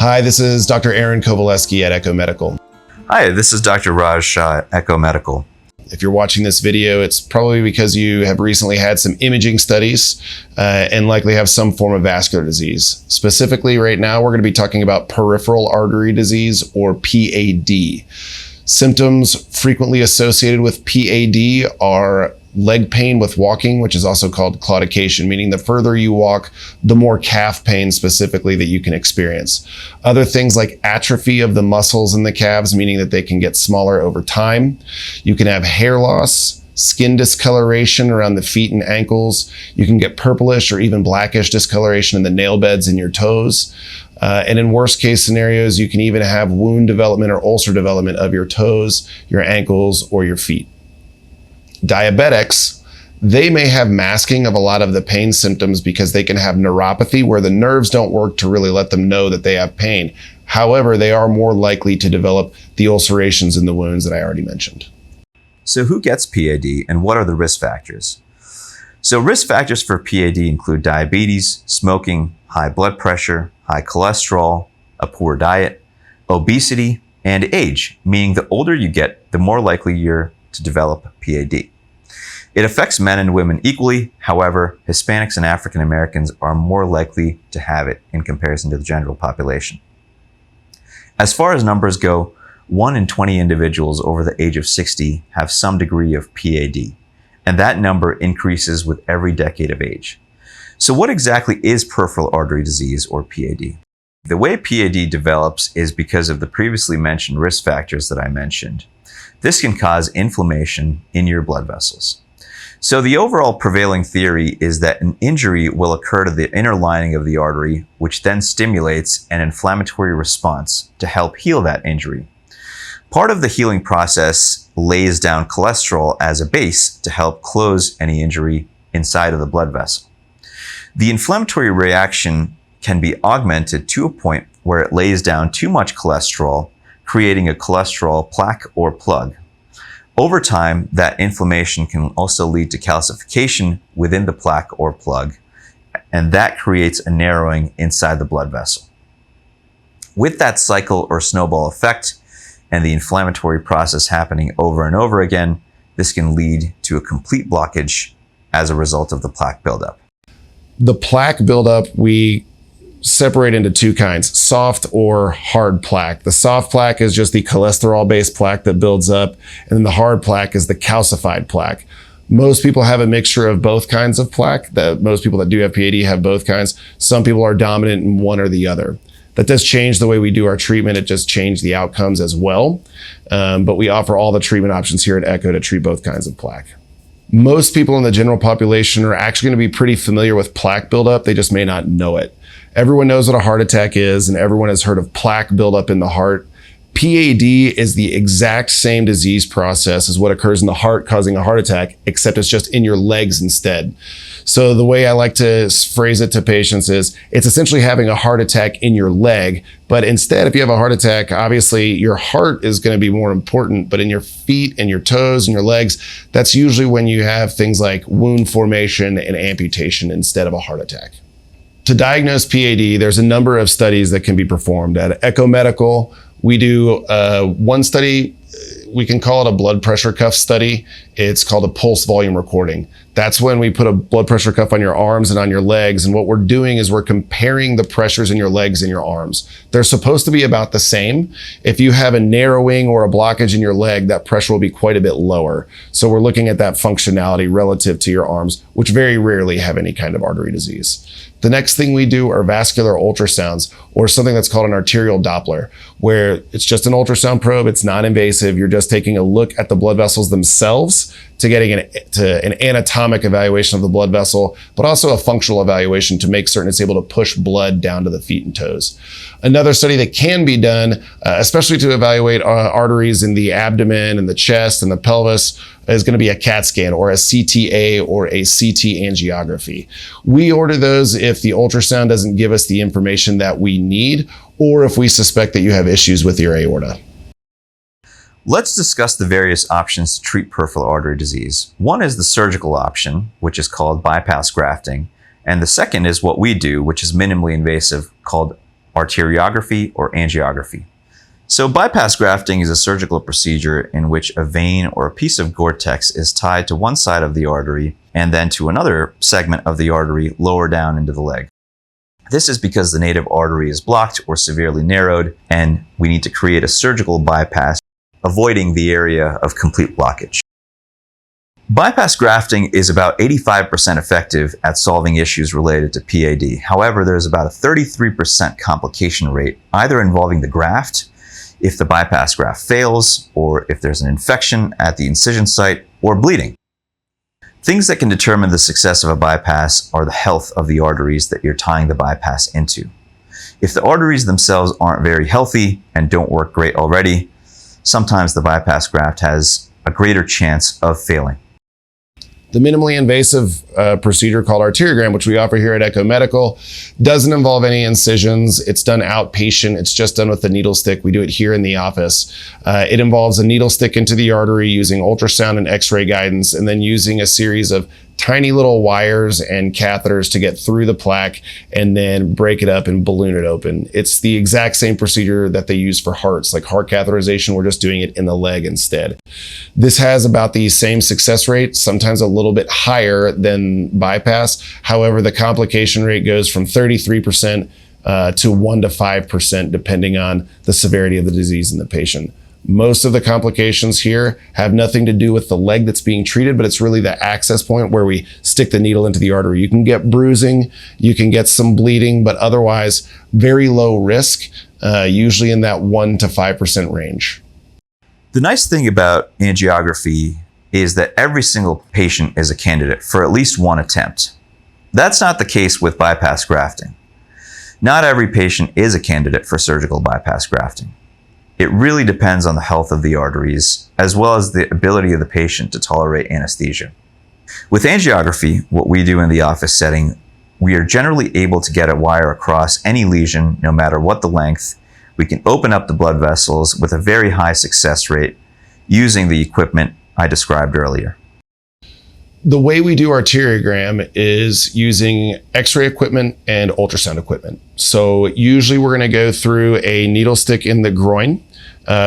Hi, this is Dr. Aaron Kovaleski at ECCO Medical. Hi, this is Dr. Raj Shah at ECCO Medical. If you're watching this video, it's probably because you have recently had some imaging studies and likely have some form of vascular disease. Specifically, right now, we're going to be talking about peripheral artery disease, or PAD. Symptoms frequently associated with PAD are leg pain with walking, which is also called claudication, meaning the further you walk, the more calf pain specifically that you can experience. Other things like atrophy of the muscles in the calves, meaning that they can get smaller over time. You can have hair loss, skin discoloration around the feet and ankles. You can get purplish or even blackish discoloration in the nail beds in your toes. And in worst case scenarios, you can even have wound development or ulcer development of your toes, your ankles, or your feet. Diabetics, they may have masking of a lot of the pain symptoms because they can have neuropathy where the nerves don't work to really let them know that they have pain. However, they are more likely to develop the ulcerations in the wounds that I already mentioned. So who gets PAD and what are the risk factors? So risk factors for PAD include diabetes, smoking, high blood pressure, high cholesterol, a poor diet, obesity, and age, meaning the older you get, the more likely you're to develop PAD. It affects men and women equally. However, Hispanics and African Americans are more likely to have it in comparison to the general population. As far as numbers go, 1 in 20 individuals over the age of 60 have some degree of PAD, and that number increases with every decade of age. So what exactly is peripheral artery disease, or PAD? The way PAD develops is because of the previously mentioned risk factors that I mentioned. This can cause inflammation in your blood vessels. So the overall prevailing theory is that an injury will occur to the inner lining of the artery, which then stimulates an inflammatory response to help heal that injury. Part of the healing process lays down cholesterol as a base to help close any injury inside of the blood vessel. The inflammatory reaction can be augmented to a point where it lays down too much cholesterol, creating a cholesterol plaque or plug. Over time, that inflammation can also lead to calcification within the plaque or plug, and that creates a narrowing inside the blood vessel. With that cycle or snowball effect and the inflammatory process happening over and over again, this can lead to a complete blockage as a result of the plaque buildup. The plaque buildup, we separate into two kinds, soft or hard plaque. The soft plaque is just the cholesterol-based plaque that builds up, and then the hard plaque is the calcified plaque. Most people have a mixture of both kinds of plaque. Most people that do have PAD have both kinds. Some people are dominant in one or the other. That does change the way we do our treatment. It just changed the outcomes as well. But we offer all the treatment options here at ECCO to treat both kinds of plaque. Most people in the general population are actually going to be pretty familiar with plaque buildup. They just may not know it. Everyone knows what a heart attack is, and everyone has heard of plaque buildup in the heart. PAD is the exact same disease process as what occurs in the heart causing a heart attack, except it's just in your legs instead. So the way I like to phrase it to patients is it's essentially having a heart attack in your leg, but instead, if you have a heart attack, obviously your heart is going to be more important, but in your feet and your toes and your legs, that's usually when you have things like wound formation and amputation instead of a heart attack. To diagnose PAD, there's a number of studies that can be performed. At ECCO Medical, we do one study, we can call it a blood pressure cuff study. It's called a pulse volume recording. That's when we put a blood pressure cuff on your arms and on your legs. And what we're doing is we're comparing the pressures in your legs and your arms. They're supposed to be about the same. If you have a narrowing or a blockage in your leg, that pressure will be quite a bit lower. So we're looking at that functionality relative to your arms, which very rarely have any kind of artery disease. The next thing we do are vascular ultrasounds, or something that's called an arterial Doppler, where it's just an ultrasound probe. It's non-invasive. You're just taking a look at the blood vessels themselves to getting an anatomic evaluation of the blood vessel, but also a functional evaluation to make certain it's able to push blood down to the feet and toes. Another study that can be done, especially to evaluate arteries in the abdomen and the chest and the pelvis, is going to be a CAT scan or a CTA or a CT angiography. We order those if the ultrasound doesn't give us the information that we need, or if we suspect that you have issues with your aorta. Let's discuss the various options to treat peripheral artery disease. One is the surgical option, which is called bypass grafting, and the second is what we do, which is minimally invasive, called arteriography, or angiography. So bypass grafting is a surgical procedure in which a vein or a piece of Gore-Tex is tied to one side of the artery and then to another segment of the artery lower down into the leg. This is because the native artery is blocked or severely narrowed, and we need to create a surgical bypass, avoiding the area of complete blockage. Bypass grafting is about 85% effective at solving issues related to PAD. However, there's about a 33% complication rate, either involving the graft, if the bypass graft fails, or if there's an infection at the incision site, or bleeding. Things that can determine the success of a bypass are the health of the arteries that you're tying the bypass into. If the arteries themselves aren't very healthy and don't work great already, sometimes the bypass graft has a greater chance of failing. The minimally invasive procedure called arteriogram, which we offer here at ECCO Medical, doesn't involve any incisions. It's done outpatient. It's just done with the needle stick. We do it here in the office. It involves a needle stick into the artery using ultrasound and x-ray guidance, and then using a series of tiny little wires and catheters to get through the plaque and then break it up and balloon it open. It's the exact same procedure that they use for hearts, like heart catheterization. We're just doing it in the leg instead. This has about the same success rate, sometimes a little bit higher than bypass. However, the complication rate goes from 33% to 1 to 5%, depending on the severity of the disease in the patient. Most of the complications here have nothing to do with the leg that's being treated, but it's really the access point where we stick the needle into the artery. You can get bruising, you can get some bleeding, but otherwise very low risk, usually in that 1 to 5% range. The nice thing about angiography is that every single patient is a candidate for at least one attempt. That's not the case with bypass grafting. Not every patient is a candidate for surgical bypass grafting. It really depends on the health of the arteries, as well as the ability of the patient to tolerate anesthesia. With angiography, what we do in the office setting, we are generally able to get a wire across any lesion, no matter what the length. We can open up the blood vessels with a very high success rate using the equipment I described earlier. The way we do arteriogram is using x-ray equipment and ultrasound equipment. So usually we're going to go through a needle stick in the groin.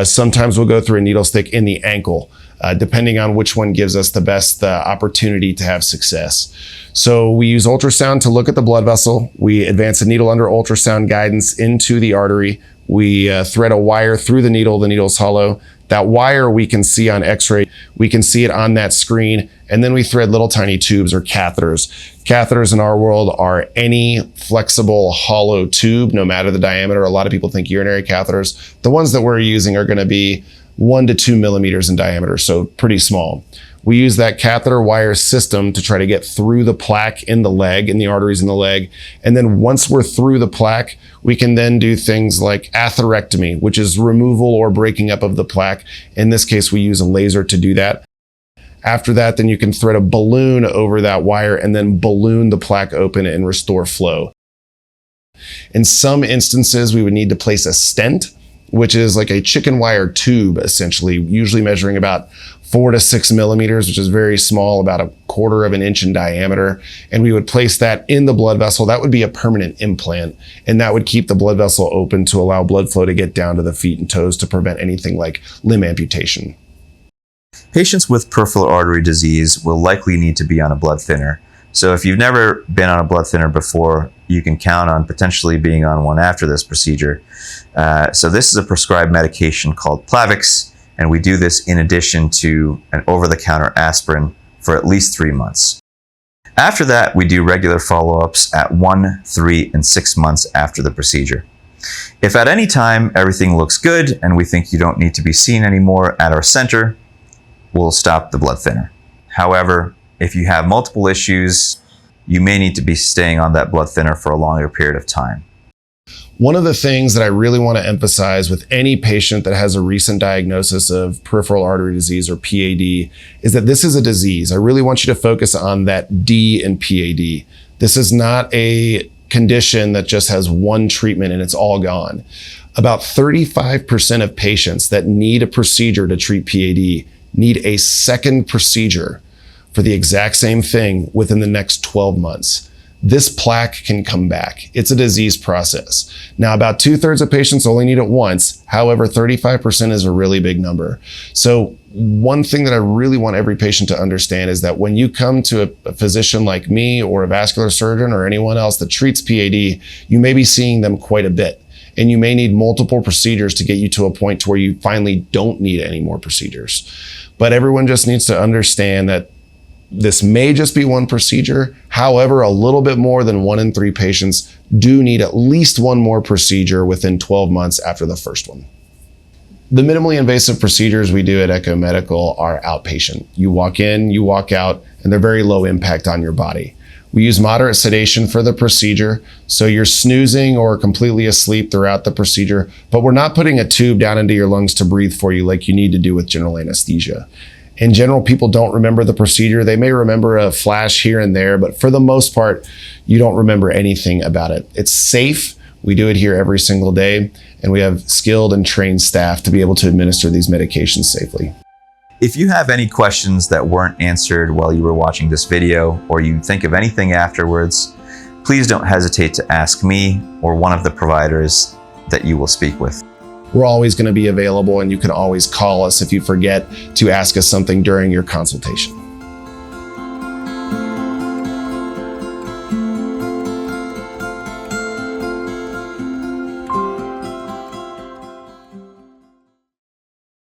Sometimes we'll go through a needle stick in the ankle, depending on which one gives us the best opportunity to have success. So we use ultrasound to look at the blood vessel. We advance a needle under ultrasound guidance into the artery. We thread a wire through the needle's hollow. That wire we can see on x-ray, we can see it on that screen, and then we thread little tiny tubes or catheters. Catheters in our world are any flexible hollow tube, no matter the diameter. A lot of people think urinary catheters. The ones that we're using are going to be 1 to 2 millimeters in diameter, so pretty small. We use that catheter wire system to try to get through the plaque in the leg, in the arteries in the leg. And then once we're through the plaque, we can then do things like atherectomy, which is removal or breaking up of the plaque. In this case, we use a laser to do that. After that, then you can thread a balloon over that wire and then balloon the plaque open and restore flow. In some instances, we would need to place a stent, which is like a chicken wire tube, essentially, usually measuring about 4 to 6 millimeters, which is very small, about 1/4 of an inch in diameter. And we would place that in the blood vessel. That would be a permanent implant, and that would keep the blood vessel open to allow blood flow to get down to the feet and toes to prevent anything like limb amputation. Patients with peripheral artery disease will likely need to be on a blood thinner. So if you've never been on a blood thinner before, you can count on potentially being on one after this procedure. So this is a prescribed medication called Plavix, and we do this in addition to an over-the-counter aspirin for at least 3 months. After that, we do regular follow-ups at 1, 3, and 6 months after the procedure. If at any time everything looks good and we think you don't need to be seen anymore at our center, we'll stop the blood thinner. However, if you have multiple issues, you may need to be staying on that blood thinner for a longer period of time. One of the things that I really want to emphasize with any patient that has a recent diagnosis of peripheral artery disease or PAD is that this is a disease. I really want you to focus on that D in PAD. This is not a condition that just has one treatment and it's all gone. About 35% of patients that need a procedure to treat PAD need a second procedure for the exact same thing within the next 12 months. this plaque can come back. It's a disease process. Now, about 2/3 of patients only need it once. However, 35% is a really big number. So one thing that I really want every patient to understand is that when you come to a physician like me or a vascular surgeon or anyone else that treats PAD, you may be seeing them quite a bit. And you may need multiple procedures to get you to a point to where you finally don't need any more procedures. But everyone just needs to understand that this may just be one procedure. However, a little bit more than 1 in 3 patients do need at least one more procedure within 12 months after the first one. The minimally invasive procedures we do at ECCO Medical are outpatient. You walk in, you walk out, and they're very low impact on your body. We use moderate sedation for the procedure, so you're snoozing or completely asleep throughout the procedure, but we're not putting a tube down into your lungs to breathe for you like you need to do with general anesthesia. In general, people don't remember the procedure. They may remember a flash here and there, but for the most part, you don't remember anything about it. It's safe. We do it here every single day, and we have skilled and trained staff to be able to administer these medications safely. If you have any questions that weren't answered while you were watching this video, or you think of anything afterwards, please don't hesitate to ask me or one of the providers that you will speak with. We're always going to be available, and you can always call us if you forget to ask us something during your consultation.